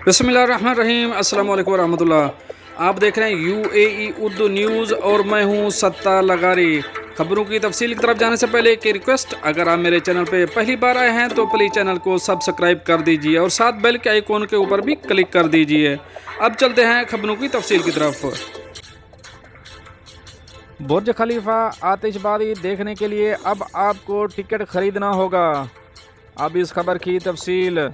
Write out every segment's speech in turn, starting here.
बिस्मिल्लाहिर्रहमानिर्रहीम अस्सलाम वालेकुम रहमतुल्लाह। आप देख रहे हैं यूएई उर्दू न्यूज़ और मैं हूं सत्ता लगारी। खबरों की तफसील की तरफ जाने से पहले एक रिक्वेस्ट, अगर आप मेरे चैनल पे पहली बार आए हैं तो प्लीज़ चैनल को सब्सक्राइब कर दीजिए और साथ बेल के आइकॉन के ऊपर भी क्लिक कर दीजिए। अब चलते हैं खबरों की तफसील की तरफ। बुर्ज खलीफा आतिशबाजी देखने के लिए अब आपको टिकट खरीदना होगा। अब इस खबर की तफसील।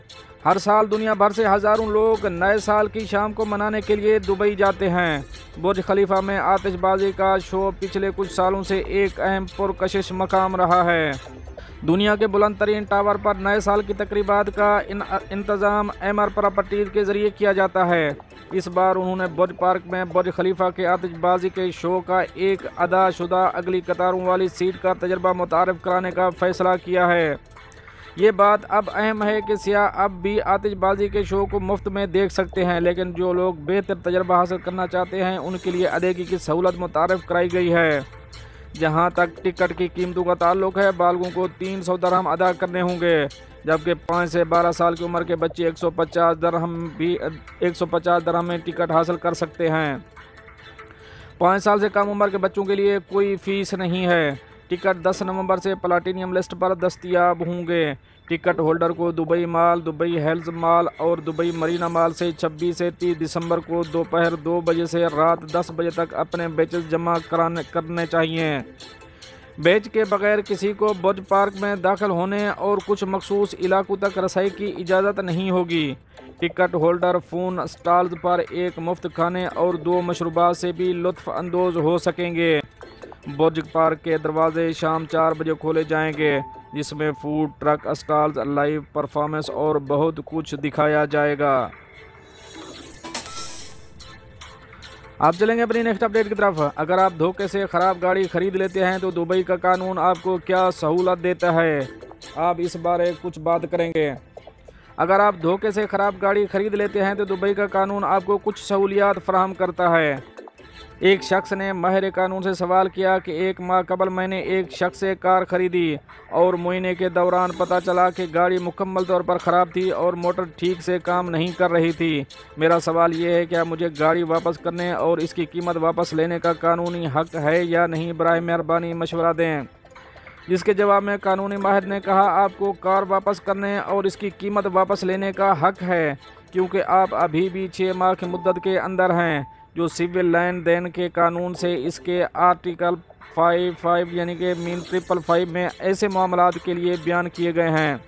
हर साल दुनिया भर से हज़ारों लोग नए साल की शाम को मनाने के लिए दुबई जाते हैं। बुर्ज खलीफा में आतिशबाजी का शो पिछले कुछ सालों से एक अहम पुरकशिश मकाम रहा है। दुनिया के बुलंद तरीन टावर पर नए साल की तकरीबात का इंतज़ाम एमआर प्रॉपर्टीज़ के ज़रिए किया जाता है। इस बार उन्होंने बुर्ज पार्क में बुर्ज खलीफा के आतिशबाजी के शो का एक अदाशुदा अगली कतारों वाली सीट का तजर्बा मुतारिफ कराने का फ़ैसला किया है। ये बात अब अहम है कि सियाह अब भी आतिशबाजी के शो को मुफ्त में देख सकते हैं, लेकिन जो लोग बेहतर तजर्बा हासिल करना चाहते हैं उनके लिए अदायगी की सहूलत मुतारिफ कराई गई है। जहां तक टिकट की कीमतों का ताल्लुक है, बालगों को 300 दरहम अदा करने होंगे, जबकि 5 से 12 साल की उम्र के बच्चे 150 दरहम में टिकट हासिल कर सकते हैं। 5 साल से कम उम्र के बच्चों के लिए कोई फ़ीस नहीं है। टिकट 10 नवंबर से प्लाटिनियम लिस्ट पर दस्तयाब होंगे। टिकट होल्डर को दुबई मॉल, दुबई हेल्स मॉल और दुबई मरीना मॉल से 26 से 30 दिसंबर को दोपहर 2 बजे से रात 10 बजे तक अपने बैचेस जमा करने चाहिए। बैच के बगैर किसी को बुर्ज पार्क में दाखिल होने और कुछ मखसूस इलाकों तक रसाई की इजाज़त नहीं होगी। टिकट होल्डर फ़ोन स्टॉल्स पर एक मुफ्त खाने और 2 मशरूबात से भी लुत्फ़ अंदोज़ हो सकेंगे। बुर्ज पार्क के दरवाजे शाम 4 बजे खोले जाएंगे, जिसमें food truck stalls, live performance और बहुत कुछ दिखाया जाएगा। आप चलेंगे अपनी नेक्स्ट अपडेट की तरफ। अगर आप धोखे से ख़राब गाड़ी खरीद लेते हैं तो दुबई का कानून आपको क्या सहूलत देता है, आप इस बारे कुछ बात करेंगे। अगर आप धोखे से ख़राब गाड़ी खरीद लेते हैं तो दुबई का कानून आपको कुछ सहूलियात फराहम करता है। एक शख्स ने माहिर कानून से सवाल किया कि 1 माह कबल मैंने एक शख्स से कार खरीदी और महीने के दौरान पता चला कि गाड़ी मुकम्मल तौर पर ख़राब थी और मोटर ठीक से काम नहीं कर रही थी। मेरा सवाल ये है, क्या मुझे गाड़ी वापस करने और इसकी कीमत वापस लेने का कानूनी हक़ है या नहीं? बराए मेहरबानी मशवरा दें। जिसके जवाब में कानूनी माहिर ने कहा, आपको कार वापस करने और इसकी कीमत वापस लेने का हक़ है, क्योंकि आप अभी भी 6 माह की मुद्दत के अंदर हैं, जो सिविल लेन देन के कानून से इसके आर्टिकल 55 यानी कि मीन 555 में ऐसे मामलात के लिए बयान किए गए हैं।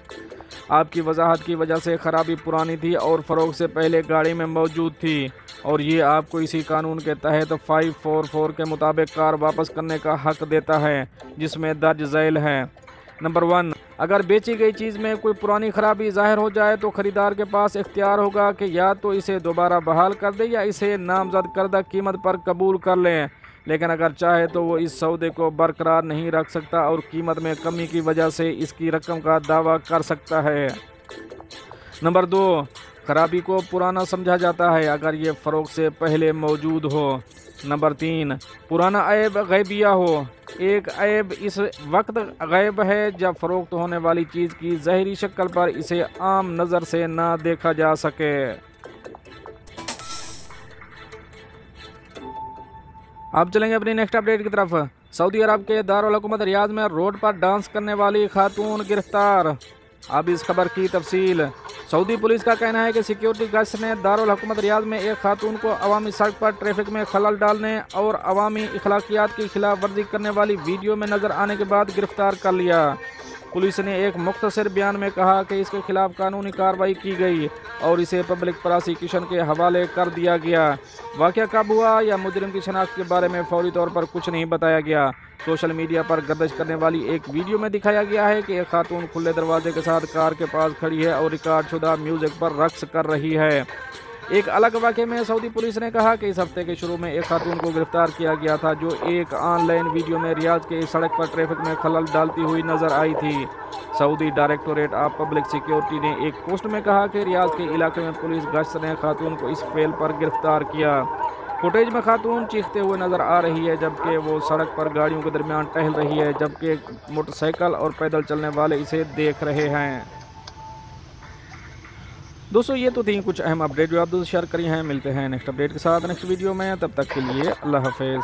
आपकी वजाहत की वजह से खराबी पुरानी थी और फ़रोख्त से पहले गाड़ी में मौजूद थी, और ये आपको इसी कानून के तहत 544 के मुताबिक कार वापस करने का हक़ देता है, जिसमें दर्ज झैल है। नंबर 1, अगर बेची गई चीज़ में कोई पुरानी खराबी ज़ाहिर हो जाए तो ख़रीदार के पास इख्तियार होगा कि या तो इसे दोबारा बहाल कर दे या इसे नामजद करदा कीमत पर कबूल कर लें, लेकिन अगर चाहे तो वो इस सौदे को बरकरार नहीं रख सकता और कीमत में कमी की वजह से इसकी रकम का दावा कर सकता है। नंबर 2, खराबी को पुराना समझा जाता है अगर ये फ़रोख्त से पहले मौजूद हो। नंबर 3, पुराना ऐब गैबिया हो। एक ऐब इस वक्त गैब है जब फ़रोख्त होने वाली चीज़ की ज़ाहिरी शक्ल पर इसे आम नज़र से ना देखा जा सके। अब चलेंगे अपनी नेक्स्ट अपडेट की तरफ। सऊदी अरब के दारुल हुकूमत रियाद में रोड पर डांस करने वाली खातून गिरफ्तार। अब इस खबर की तफसील। सऊदी पुलिस का कहना है कि सिक्योरिटी गश्त ने दारुल हुकूमत रियाद में एक खातून को अवामी सड़क पर ट्रैफिक में खलल डालने और अवामी अखलाकियात की खिलाफ वर्जी करने वाली वीडियो में नज़र आने के बाद गिरफ्तार कर लिया। पुलिस ने एक मुख्तसर बयान में कहा कि इसके खिलाफ कानूनी कार्रवाई की गई और इसे पब्लिक प्रोसिक्यूशन के हवाले कर दिया गया। वाक़या कब हुआ या मुजरिम की शनाख्त के बारे में फौरी तौर पर कुछ नहीं बताया गया। सोशल मीडिया पर गर्दिश करने वाली एक वीडियो में दिखाया गया है कि एक खातून खुले दरवाजे के साथ कार के पास खड़ी है और रिकॉर्ड शुदा म्यूज़िक पर रक्स कर रही है। एक अलग वाक़े में सऊदी पुलिस ने कहा कि इस हफ्ते के शुरू में एक खातून को गिरफ्तार किया गया था, जो एक ऑनलाइन वीडियो में रियाद के सड़क पर ट्रैफिक में खलल डालती हुई नज़र आई थी। Saudi directorate of public security ने एक पोस्ट में कहा कि रियाद के इलाके में पुलिस गश्त ने खातून को इस फेल पर गिरफ्तार किया। फुटेज में खातून चीखते हुए नज़र आ रही है, जबकि वो सड़क पर गाड़ियों के दरमियान टहल रही है, जबकि मोटरसाइकिल और पैदल चलने वाले इसे देख रहे हैं। दोस्तों ये तो थी कुछ अहम अपडेट जो आप दोस्तों शेयर करी हैं। मिलते हैं नेक्स्ट अपडेट के साथ नेक्स्ट वीडियो में, तब तक के लिए अल्लाह हाफिज़।